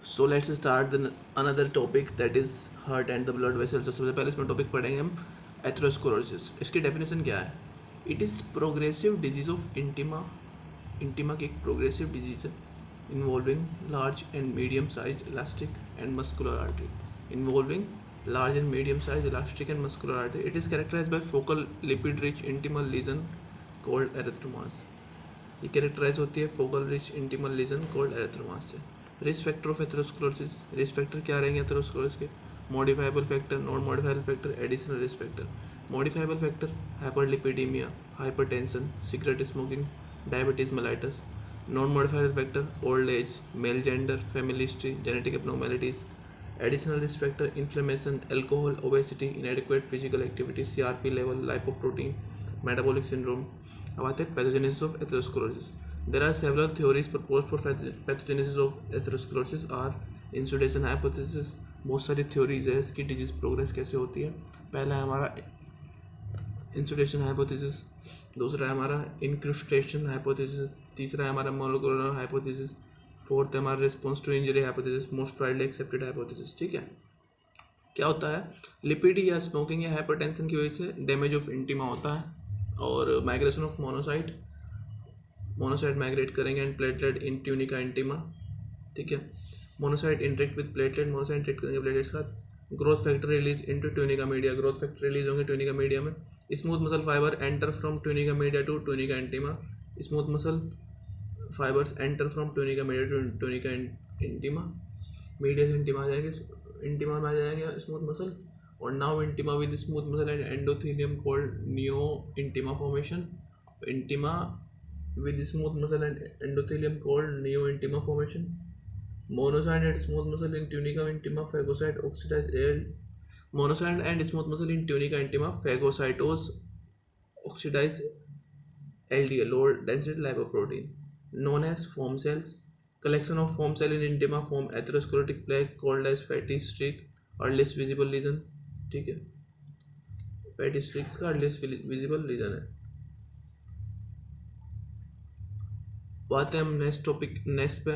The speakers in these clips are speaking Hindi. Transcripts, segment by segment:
So let's start another topic that is heart and the blood vessels. तो सबसे पहले इसमें टॉपिक पढ़ेंगे हम एथेरोस्क्लेरोसिस। इसकी डेफिनेशन क्या है? It is progressive disease of intima. Intima की एक प्रोग्रेसिव डिजीज है involving large and medium size elastic and muscular artery. Involving large and medium size elastic and muscular artery. It is characterized by focal lipid rich intimal lesion called erythromas. ये कैरेक्टराइज होती है focal rich intimal lesion called erythromas से। Risk factor of atherosclerosis, risk factor क्या रहेंगे एथेरोस्क्लेरोसिस के? Modifiable factor, non modifiable factor, additional risk factor. Modifiable factor hyperlipidemia, hypertension, cigarette smoking, diabetes mellitus. Non modifiable factor old age, male gender, family history, genetic abnormalities. Additional risk factor inflammation, alcohol, obesity, inadequate physical activity, CRP level, lipoprotein, metabolic syndrome. अब आते हैं pathogenesis of atherosclerosis. There are several theories proposed for pathogenesis of atherosclerosis are insulation hypothesis. बहुत सारी थ्योरीज है इसकी डिजीज प्रोग्रेस कैसे होती है। पहला है हमारा इंसुलेशन हाइपोथेसिस, दूसरा है हमारा इंक्रुस्टेशन हाइपोथेसिस, तीसरा है हमारा मोलिकुलर हाइपोथेसिस, फोर्थ है हमारा response to injury hypothesis, most widely accepted hypothesis. ठीक है, क्या होता है? लिपिड या स्मोकिंग या हाइपरटेंशन की वजह से डैमेज ऑफ इंटिमा होता है और migration of monocyte, monocyte migrate करेंगे and platelet in tunica intima. ठीक है, monocyte interact with platelet, monocyte interact करेंगे प्लेटलेट्स का। Growth factor release into tunica media, growth factor release होंगे ट्यूनिका मीडिया में। Smooth muscle fibre enter from tunica media to tunica intima, smooth muscle fibres enter from tunica media to tunica intima. Media से इंटिमा आ जाएंगे, इंटिमा में आ जाएंगे स्मूथ मसल, और now intima with smooth muscle and endothelium called neo intima formation. Intima with smooth muscle and endothelium called neointima formation. Monocyte and smooth muscle in tunica intima phagocyte oxidize AL. Monocyte and smooth muscle in tunica intima phagocytose oxidize LDL, low density lipoprotein, known as foam cells. Collection of foam cell in intima form atherosclerotic plaque called as fatty streak or least visible lesion. ठीक है, फैटी स्ट्रिक्स का least visible lesion है। बात है हम नेक्स्ट टॉपिक नेक्स्ट पे।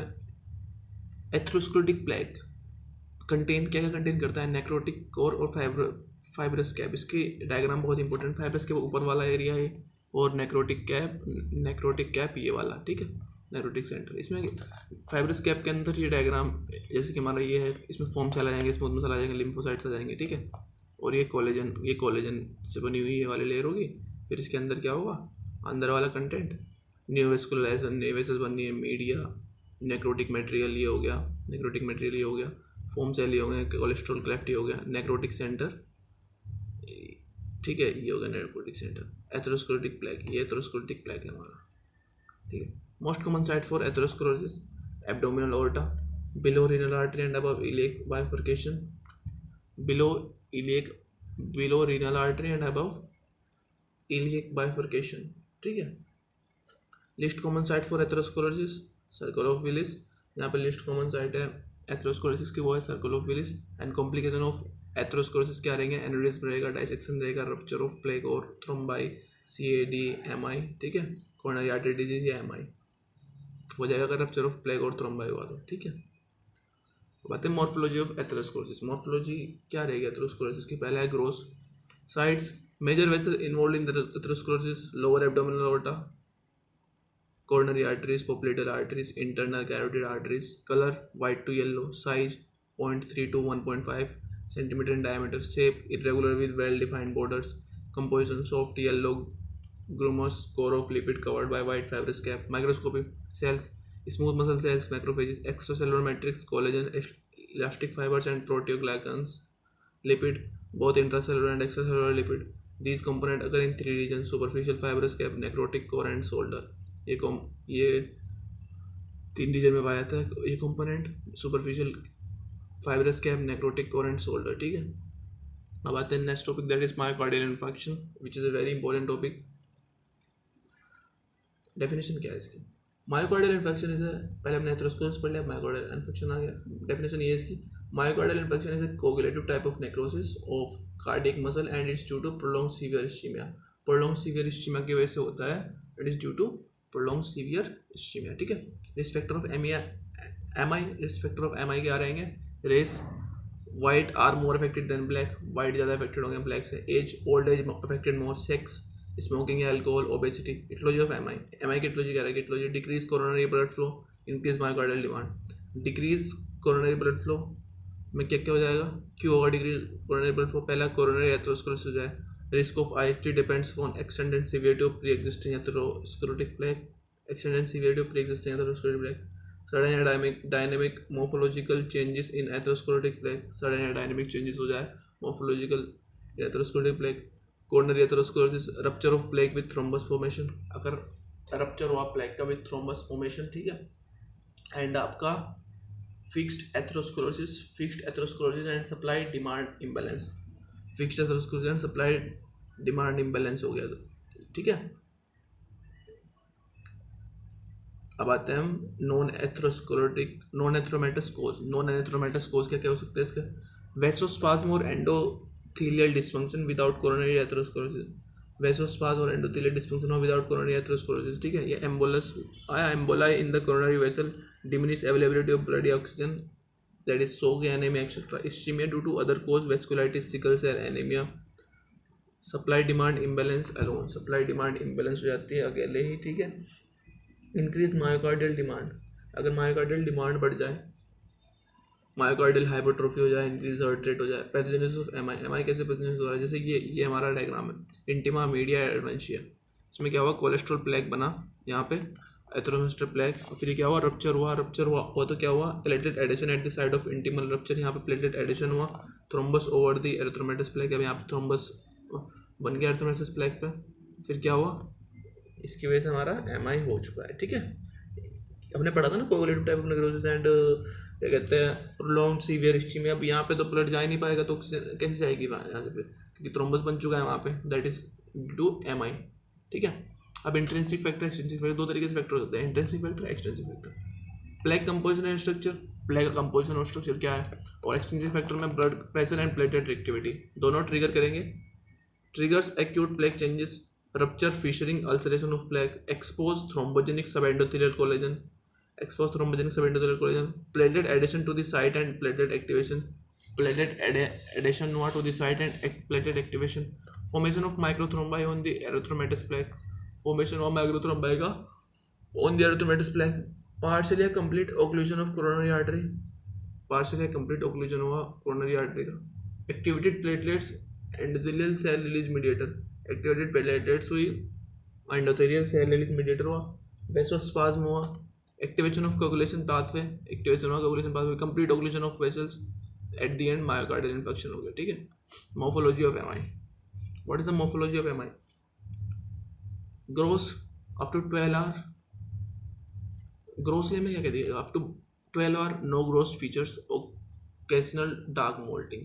एथेरोस्क्लेरोटिक प्लेक कंटेन क्या क्या कंटेन करता है? नेक्रोटिक कोर और फाइब्रस कैप। इसकी डायग्राम बहुत इंपॉर्टेंट। फाइब्रस के ऊपर वाला एरिया है और नेक्रोटिक कैप ये वाला। ठीक है, नेक्रोटिक सेंटर। इसमें फाइब्रस कैप के अंदर ये डायग्राम जैसे कि हमारा ये है, इसमें फॉर्म चला जाएंगे, स्मूथ मसल आ जाएंगे, लिम्फोसाइट्स आ जाएंगे। ठीक है, और ये कोलेजन से बनी हुई ये वाली लेयर होगी। फिर इसके अंदर क्या होगा? अंदर वाला कंटेंट न्यूवेस्कुलराइजेशन, नेवेसल्स बननी है, मीडिया, नेक्रोटिक मटेरियल ये हो गया, नेक्रोटिक मटेरियल ये हो गया, फोम सेल ये हो गया, कोलेस्ट्रॉल क्लेफ्ट ये हो गया, नेक्रोटिक सेंटर। ठीक है, ये हो गया नेक्रोटिक सेंटर। एथेरोस्क्लेरोटिक प्लेक, ये एथेरोस्क्लेरोटिक प्लेक है हमारा। ठीक है, most common site for atherosclerosis abdominal aorta, below renal artery and above iliac bifurcation, below iliac, below renal artery and above iliac bifurcation. ठीक है, list common site for atherosclerosis circle of Willis. यहाँ पे लिस्ट कॉमन साइट है एथेरोस्क्लेरोसिस की, वो है circle of Willis. And complication of atherosclerosis क्या रहेंगे? एनेरिज्म रहेगा, डाइसेक्शन रहेगा, रप्चर ऑफ प्लेक और थ्रोम्बाई, CAD, MI। ठीक है, कोरोनरी आर्टरी डिजीज या MI हो जाएगा अगर रप्चर ऑफ प्लेक और थ्रोम्बाई हुआ तो। ठीक है, बात है मॉर्फोलॉजी ऑफ एथेरोस्क्लेरोसिस। मॉर्फोलॉजी क्या रहेगी एथेरोस्क्लेरोसिस की? पहला है gross sites, major vessel involve in atherosclerosis, lower abdominal aorta, coronary arteries, popliteal arteries, internal carotid arteries. Color white to yellow. Size 0.3 to 1.5 centimeter in diameter. Shape irregular with well defined borders. Composition soft yellow grumous core of lipid covered by white fibrous cap. Microscopy cells, smooth muscle cells, macrophages, extracellular matrix, collagen, elastic fibers and proteoglycans. Lipid, both intracellular and extracellular lipid. These components occur in three regions: superficial fibrous cap, necrotic core and shoulder. ये 3 रीजन में पाया जाता है ये component, superficial fibrous cap, necrotic core and shoulder. ठीक है, अब आते हैं next topic that is myocardial infection which is a very important topic. Definition क्या है इसकी? मायोकार्डियल इन्फेक्शन इज पहले हमने एथेरोस्क्लेरोसिस पढ़ लिया, मायोकार्डियल इन्फेक्शन आ गया। डेफिनेशन ये है इसकी, myocardial infection is a coagulative type of necrosis of cardiac muscle and it's due to prolong severe ischaemia. Prolong severe ischaemia की वजह से होता है, it is due to prolonged severe ischemia। ठीक है, risk factor of M I, risk factor of M I क्या रहेंगे? Race, white are more affected than black, white ज़्यादा अफेक्टेड होंगे ब्लैक से, age, old age affected more, sex, smoking, alcohol, obesity. Aetiology of M I की इटोलॉजी क्या रहेगी? Aetiology decrease coronary blood flow, increase myocardial demand. Decrease coronary blood flow में क्या क्या हो जाएगा? क्यों होगा डिक्रीज कोरोनरी ब्लड फ्लो? पहला कोरोनरी एथेरोस्क्लेरोसिस हो जाए, risk of IST depends on extent and severity of pre existing atherosclerotic plaque, extent and severity of pre existing atherosclerotic plaque. Sudden dynamic morphological changes in atherosclerotic plaque, sudden dynamic changes हो जाए morphological atherosclerotic plaque. Coronary atherosclerosis, rupture of plaque with thrombus formation, अगर रप्चर हुआ प्लेग का विथ थ्रोम्बस फॉर्मेशन, ठीक है। एंड आपका fixed atherosclerosis and supply demand imbalance, fixed atherosclerosis and supply demand imbalance हो गया, तो ठीक है। अब आते हैं हम नॉन एथेरोमेटस कोज क्या क्या हो सकते हैं इसके? वेसोस्पाज्म और endothelial dysfunction without coronary atherosclerosis, vasospasm और एंडोथेलियल डिस्फंक्शन हो विदाउट कोरोनरी एथेरोस्क्लेरोसिस, ठीक है। ये एम्बोलस आया, emboli in the coronary vessel, diminish availability of blood oxygen, that is सोग anaemia etcetera, ischaemia due to other cause, vasculitis, sickle cell anaemia. Supply demand imbalance alone, supply demand imbalance हो जाती है अकेले ही, ठीक है। इंक्रीज मायोकार्डियल डिमांड, अगर मायोकार्डियल डिमांड बढ़ जाए, मायोकार्डियल हाइपरट्रोफी हो जाए, इंक्रीज हार्ट रेट हो जाए। पैथोजेनेसिस ऑफ एम आई कैसे पैथोजेनेसिस हो रहा है? जैसे ये हमारा डायग्राम है, इंटिमा मीडिया एडवेंशिया, इसमें क्या हुआ? कोलेस्ट्रॉल प्लेग बना यहाँ पे, एथेरोस्क्लेरोटिक प्लेग, फिर क्या हुआ? रप्चर हुआ तो क्या हुआ? Platelet adhesion at the site of intimal rupture, यहाँ पे प्लेटलेट एडिशन हुआ, thrombus over the atheromatous plaque, अब यहाँ पे थ्रोम्बस बन गया एरिथ्रोमेटस प्लेग पे, फिर क्या हुआ? इसकी वजह से हमारा एम आई हो चुका है, ठीक है। हमने पढ़ा था ना कोवलेटिव टाइप ऑफ नेक्रोसिस एंड क्या कहते हैं प्रोलॉन्ग्ड सीवियर इस्चीमिया। अब यहाँ पे तो ब्लड जा ही नहीं पाएगा, तो कैसे जाएगी यहाँ से फिर? क्योंकि थ्रोम्बस बन चुका है वहाँ पे, that is due to M I, ठीक है। अब इंट्रिंसिक फैक्टर, एक्सट्रिंसिक फैक्टर, दो तरीके से फैक्टर होते हैं, intrinsic factor, extrinsic factor. Plague composition and structure, plague का कंपोजिशन और स्ट्रक्चर क्या है? और एक्सट्रिंसिक फैक्टर में blood pressure and platelet activity दोनों ट्रिगर करेंगे। Triggers acute plague changes, rupture, fissuring, ulceration of plaque, exposed thrombogenic subendothelial collagen, platelet addition to the site and platelet activation, addition to the site and platelet activation, formation of microthrombi on the erythromatous plaque, formation of microthrombi on the erythromatous plaque, partially complete occlusion of coronary artery, हुआ coronary artery का, activated platelets, endothelial cell release mediator, activated platelets हुई, एंडोथेलियल सेल रिलीज मीडिएटर हुआ, वेसोस्पाज्म हुआ, activation of coagulation pathway, complete occlusion of vessels, at the end myocardial infection हो गया, ठीक है। Morphology of MI, what is the morphology of MI? Gross up to 12 hour, gross में क्या कह दिएगा? Up to 12 hour, no gross features, occasional dark mottling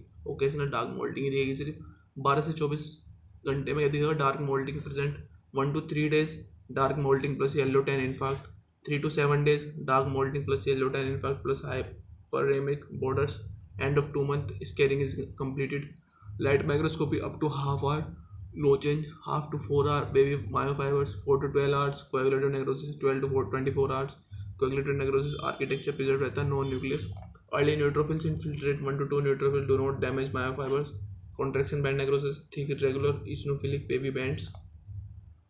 ही दिएगी, सिर्फ 12 से 24 घंटे में दिखेगा dark moulting present, 1 to 3 days dark mottling plus yellow tan infarct, 3 to 7 days dark mottling plus yellow tan infarct plus hyperaemic borders, and of 2 month scanning is completed, light microscopy up to half hour, no change, half to 4 hour baby myofibres, 4 to 12 hours, coagulated necrosis 12 to 24 hours, coagulated necrosis architecture preserve रहता है, no nucleus, early neutrophils infiltrate, 1 to 2 neutrophil do not damage myofibres, contraction band necrosis, thick regular eosinophilic baby bands,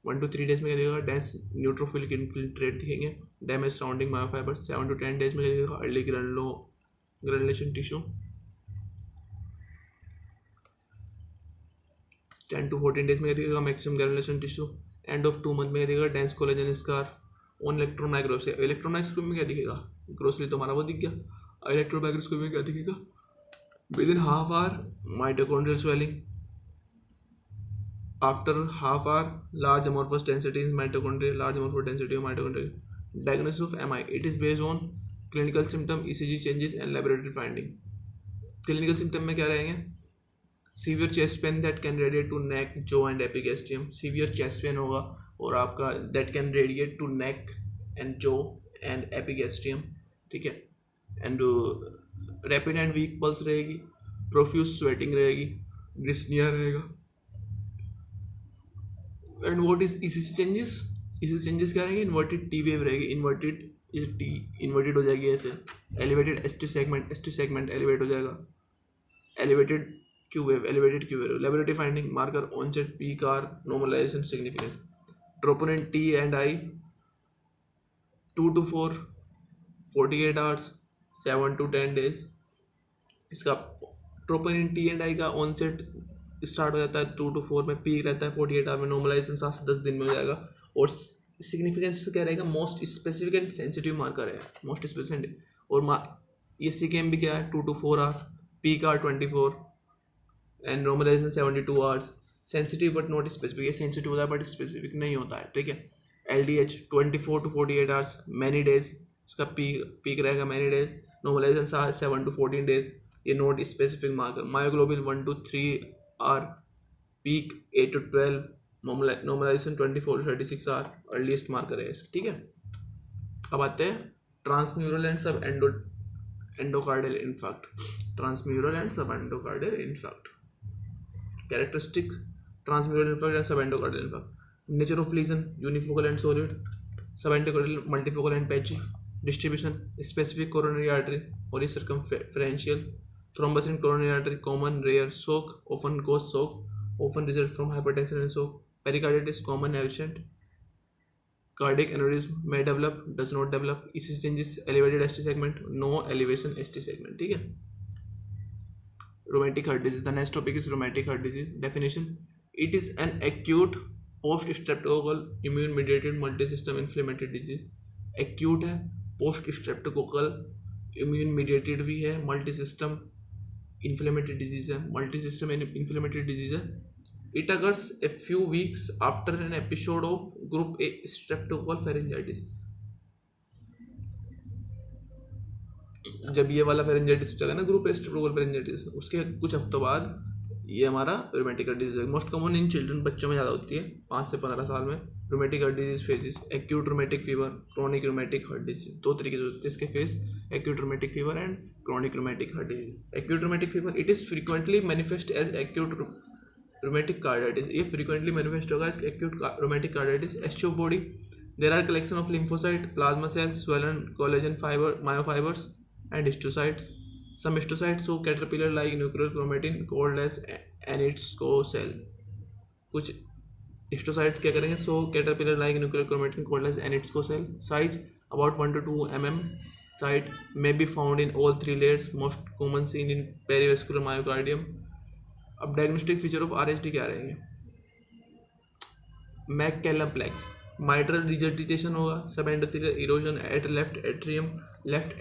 1 to 3 days में क्या दिखेगा? डेंस न्यूट्रोफिलिक इन्फिल्ट्रेट दिखेंगे, damage surrounding myofibres, 7 to 10 days में क्या दिखेगा? Early granulation tissue, 10 to 14 days में क्या दिखेगा? Maximum granulation tissue, end of 2 month में क्या दिखेगा? Dense collagen scar, on electron microscopy, electron microscopy में क्या दिखेगा? ग्रोसली तो हमारा वो दिख गया, इलेक्ट्रॉन माइक्रोस्कोपी में क्या दिखेगा? Within half hour, mitochondrial swelling. After half hour, large amorphous density in mitochondria, large amorphous density of mitochondria. Diagnosis of MI. It is based on clinical symptom, ECG changes and laboratory finding. Clinical symptom में क्या रहेंगे? Severe chest pain that can radiate to neck, jaw and epigastrium. Severe chest pain होगा और आपका that can radiate to neck and jaw and epigastrium, ठीक है। And rapid and weak pulse रहेगी, प्रोफ्यूज स्वेटिंग रहेगी, डिस्निया रहेगा। And what is ECG changes? ECG changes क्या रहेंगे? इन्वर्टेड टी वेव रहेगी, इन्वर्टेड ये टी इन्वर्टेड हो जाएगी ऐसे, elevated S T segment elevate हो जाएगा, elevated Q wave, elevated Q wave, laboratory finding marker onset peak are normalisation significance, troponin T and I 2 to 4 48 hours 7 to 10 days. इसका ट्रोपोनिन टी एंड आई का ऑनसेट स्टार्ट हो जाता है 2 to 4 में, पीक रहता है 48 आवर में, नॉर्मलाइजेशन 7 से 10 दिन में हो जाएगा। और सिग्निफिकेंस क्या रहेगा, most specific and sensitive marker है, मोस्ट स्पेसिफिक। और ये सीकेएम भी क्या है 2 to 4 hour, peak are 24 and normalisation 72 hours, sensitive but not specific. ये सेंसिटिव होता है बट स्पेसिफिक नहीं होता है, ठीक है। LDH 24 to 48 hours, many days, इसका पीक रहेगा many days, normalisation 7 to 14 days, ये not specific marker. Myoglobin 1 to 3 hour, peak 8 to 12, normalisation 24 to 36 hour, earliest marker है इसका, ठीक है। अब आते हैं transmural and subendocardial infarct, transmural and subendocardial infarct, characteristics transmural infarct and subendocardial infarct, nature of lesion unifocal and solid, subendocardial multifocal and patchy, distribution specific coronary artery और सर्कमफेरेंशियल, थ्रोम्बस इन कोरोनरी आर्टरी कॉमन, रेयर, शोक ऑफन कॉज शोक, often result from hypertension and shock, pericarditis common absent, cardiac aneurysm may develop, does not develop, ECG changes, elevated ST segment, no elevation ST segment, ठीक है। rheumatic heart disease, the next topic is rheumatic heart disease definition, it is an acute post streptococcal immune mediated multisystem inflammatory disease, acute है, post streptococcal immune mediated भी है, multisystem inflammatory disease है, multisystem inflammatory disease है। It occurs a few weeks after an episode of group A streptococcal pharyngitis। जब ये वाला pharyngitis हो जाएगा ना, ग्रुप A streptococcal pharyngitis, उसके कुछ हफ्तों बाद ये हमारा rheumatic heart disease है। मोस्ट कॉमन इन चिल्ड्रन, बच्चों में ज़्यादा होती है 5 से 15 साल में। rheumatic heart disease phases, acute rheumatic fever, chronic rheumatic heart disease, दो तरीके से होते हैं इसके phase, acute rheumatic fever and chronic rheumatic heart disease। acute rheumatic fever, it is frequently manifest as acute rheumatic carditis, ये frequently manifest होगा इसका acute rheumatic carditis। H of body, there are collection of lymphocyte, plasma cells, swollen collagen fiber, myofibers and histiocytes, some histiocytes show caterpillar like nuclear chromatin called as anitsko cell, कुछ histiocytes क्या करेंगे, so caterpillar like nuclear chromatin called as anitsko cell, size about 1 to 2 mm, site may be found in all 3 layers, most common seen in perivascular myocardium। अब डायग्नोस्टिक फीचर ऑफ RSD क्या रहेंगे, मैककेलम प्लेक्स, माइट्रल रिजर्टिटेशन होगा, sub endothelial erosion at left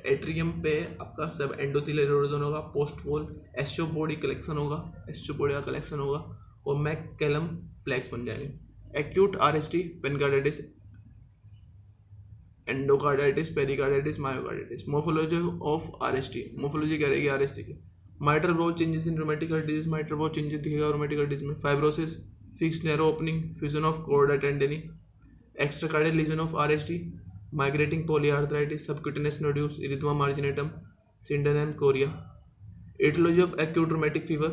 atrium पे आपका सब एंडोथेलियल इरोजन होगा, पोस्ट वॉल एस्चो बॉडी कलेक्शन होगा, एस्चो बॉडी का कलेक्शन होगा और मैककेलम प्लेक्स बन जाएंगे। Acute RSD, pancarditis, endocarditis, pericarditis, myocarditis. Morphology of RSD, morphology क्या रहेगी RSD की, mitral valve changes in rheumatic heart disease, mitral valve changes दिखेगा रूमेटिक हार्ट डिजीज में, fibrosis, fixed narrow opening, fusion of chordae tendineae, extracardiac lesion of RSD, migrating polyarthritis, subcutaneous nodules, erythema marginatum, Sydenham chorea. Aetiology of acute rheumatic fever,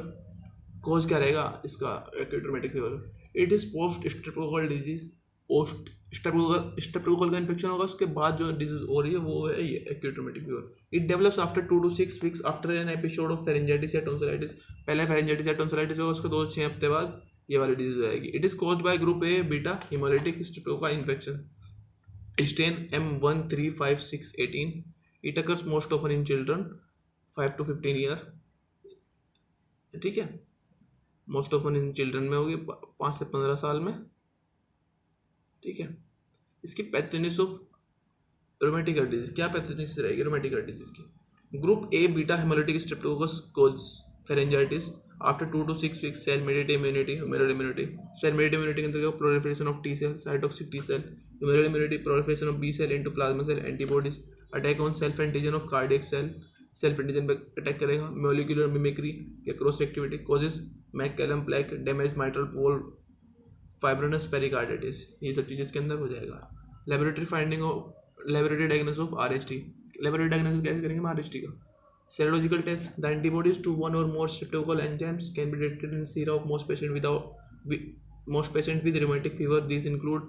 cause क्या रहेगा इसका acute rheumatic fever, it is post streptococcal disease, post streptococcal का इन्फेक्शन होगा, उसके बाद जो डिजीज हो रही है वो है ये acute rheumatic fever. It develops after 2 to 6 weeks after an episode of pharyngitis या टॉन्सिलाइटिस, पहले फेरेंजाइटिस या टॉन्सिलाइटिस होगा, उसके 2 से 6 हफ्ते बाद ये वाली डिजीज आएगी। It is caused by group A beta haemolytic streptococcal infection, strain M135618, it occurs most often in children 5 to 15 year, ठीक है, मोस्ट ऑफन इन चिल्ड्रन में होगी 5 से 15 साल में, ठीक है। इसकी pathogenesis of rheumatic heart disease, क्या पैथोजेनेसिस रहेगी रूमेटिक हार्ट डिजीज की, group A beta haemolytic streptococcus cause pharyngitis after 2 to 6 weeks, cell mediated immunity, humoral immunity, cell mediated immunity के अंदर proliferation of T cell, cytotoxic T cell, humoral immunity, proliferation of B cell into plasma cell, antibodies, attack on self antigen of cardiac cell, self antigen पे अटैक करेगा, मॉलिक्यूलर मिमिक्री या cross activity, causes MacCallum plaque, damage mitral valve, fibrinous pericarditis, ये सब चीज़ इसके अंदर हो जाएगा। Laboratory finding of laboratory diagnosis of RSD, laboratory diagnosis कैसे करेंगे हम RSD का, serological test, the antibodies to one or more streptococcal enzymes can be detected in sera of most patients with rheumatic fever. These include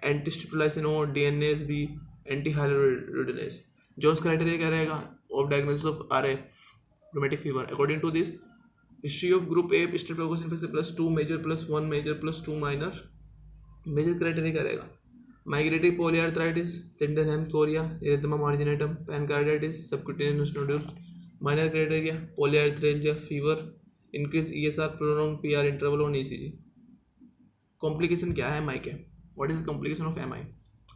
anti-streptolysin O, DNase B, anti hyaluronidase. Jones criteria क्या रहेगा of diagnosis of RF rheumatic fever according to this history of group A streptococcus infection plus 2 major plus 1 major plus 2 minor। Major criteria क्या रहेगा migratory polyarthritis, Sydenham chorea, erythema marginatum, pancarditis, subcutaneous nodule. Minor criteria polyarthralgia, fever, increase ESR, prolong PR interval on ECG। Complication क्या है MI के, what is complication of MI?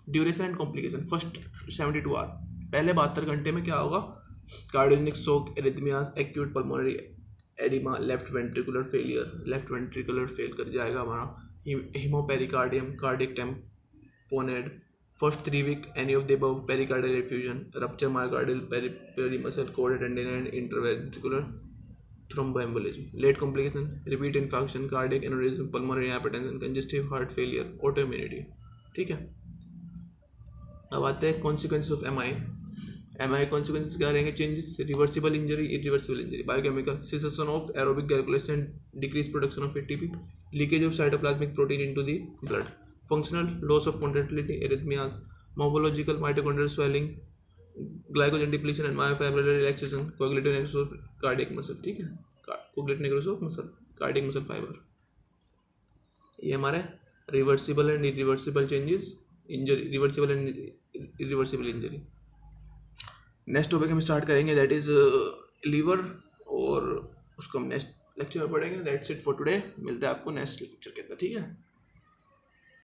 Duration and complication first 72 hour, पहले 72 घंटे में क्या होगा cardiogenic shock, arrhythmias, acute pulmonary oedema, left ventricular failure, left ventricular fail कर जाएगा हमारा, haemopericardium, cardiac tamponade, first 3 week any of the above, pericardial effusion, rupture myocardial पेरीमसल cord tendon and interventricular thromboembolism, late complication, repeat infarction, cardiac aneurysm, pulmonary hypertension, congestive heart failure, autoimmunity। ठीक है, अब आते हैं कॉन्सिक्वेंसेज ऑफ MI कॉन्सिक्वेंसेज क्या रहेंगे changes, reversible injury, irreversible injury, biochemical cessation of aerobic glycolysis, decrease production of ATP, leakage of cytoplasmic protein into the blood, functional loss of contractility, arrhythmias, morphological mitochondrial swelling, glycogen depletion and myofibrillar relaxation, coagulative necrosis of cardiac muscle. ठीक है, coagulative necrosis of muscle, cardiac muscle fibre. ये हमारे reversible and irreversible changes, injury, reversible and irreversible injury. Next topic हम स्टार्ट करेंगे दैट इज लीवर, और उसको हम नेक्स्ट लेक्चर में पढ़ेंगे। दैट्स इट फॉर टुडे, मिलते हैं आपको नेक्स्ट लेक्चर के अंदर। ठीक है।